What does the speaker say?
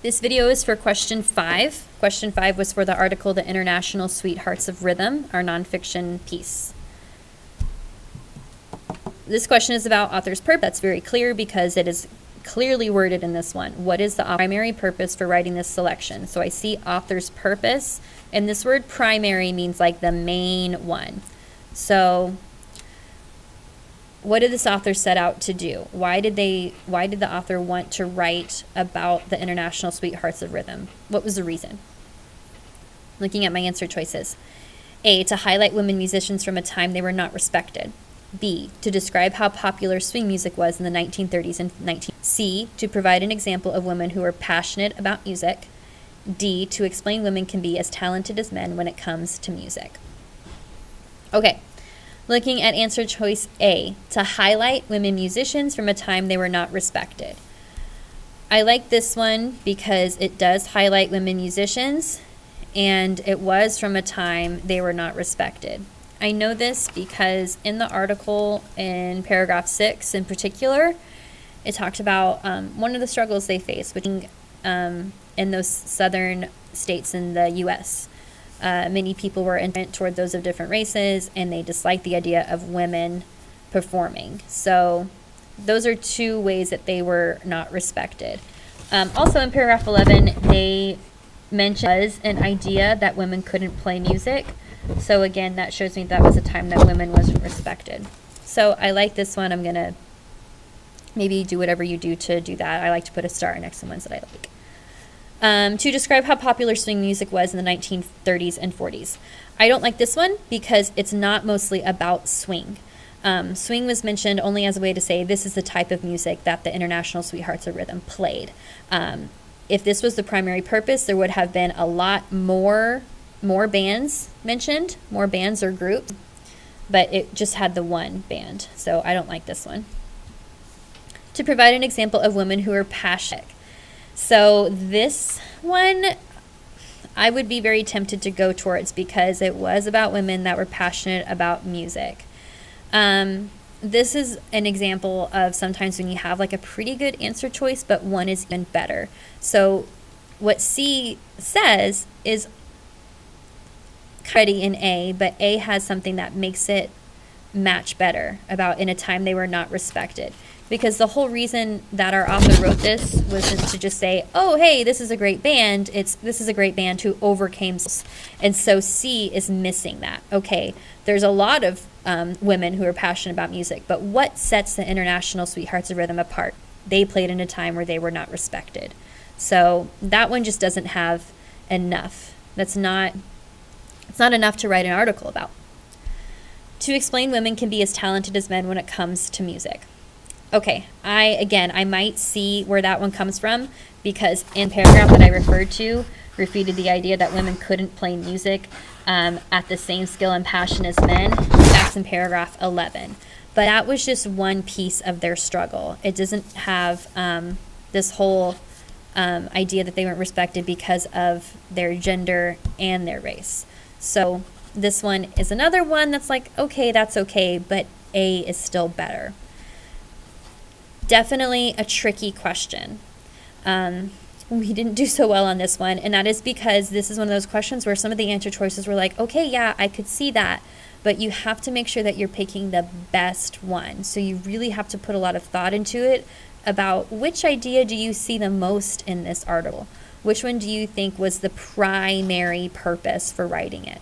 This video is for question 5. Question 5 was for the article, The International Sweethearts of Rhythm, our nonfiction piece. This question is about author's purpose. That's very clear because it is clearly worded in this one. What is the primary purpose for writing this selection? So I see author's purpose, and this word primary means like the main one. So what did this author set out to do? Why did the author want to write about the International Sweethearts of Rhythm? What was the reason? Looking at my answer choices. A, to highlight women musicians from a time they were not respected. B, to describe how popular swing music was in the 1930s and 19... C, to provide an example of women who are passionate about music. D, to explain women can be as talented as men when it comes to music. Okay. Looking at answer choice A, to highlight women musicians from a time they were not respected. I like this one because it does highlight women musicians, and it was from a time they were not respected. I know this because in the article in paragraph 6 in particular, it talked about one of the struggles they faced, which in those southern states in the U.S., many people were intolerant toward those of different races, and they disliked the idea of women performing. So those are two ways that they were not respected. Also in paragraph 11, they mentioned an idea that women couldn't play music. So again, that shows me that was a time that women wasn't respected. So I like this one. I'm going to maybe do whatever you do to do that. I like to put a star next to ones that I like. To describe how popular swing music was in the 1930s and 40s. I don't like this one because it's not mostly about swing. Swing was mentioned only as a way to say this is the type of music that the International Sweethearts of Rhythm played. If this was the primary purpose, there would have been a lot more bands mentioned, more bands or groups, but it just had the one band. So I don't like this one. To provide an example of women who are passionate. So this one, I would be very tempted to go towards because it was about women that were passionate about music. This is an example of sometimes when you have like a pretty good answer choice, but one is even better. So what C says is already in A, but A has something that makes it match better about in a time they were not respected. Because the whole reason that our author wrote this was to just say, oh, hey, this is a great band. This is a great band who overcame. And so C is missing that. Okay, there's a lot of women who are passionate about music, but what sets the International Sweethearts of Rhythm apart? They played in a time where they were not respected. So that one just doesn't have enough. It's not enough to write an article about. To explain women can be as talented as men when it comes to music. Okay, I might see where that one comes from because in paragraph that I referred to, refuted the idea that women couldn't play music at the same skill and passion as men. That's in paragraph 11. But that was just one piece of their struggle. It doesn't have this whole idea that they weren't respected because of their gender and their race. So this one is another one that's like, okay, that's okay, but A is still better. Definitely a tricky question. We didn't do so well on this one, and that is because this is one of those questions where some of the answer choices were like, okay, yeah, I could see that, but you have to make sure that you're picking the best one. So you really have to put a lot of thought into it about which idea do you see the most in this article? Which one do you think was the primary purpose for writing it?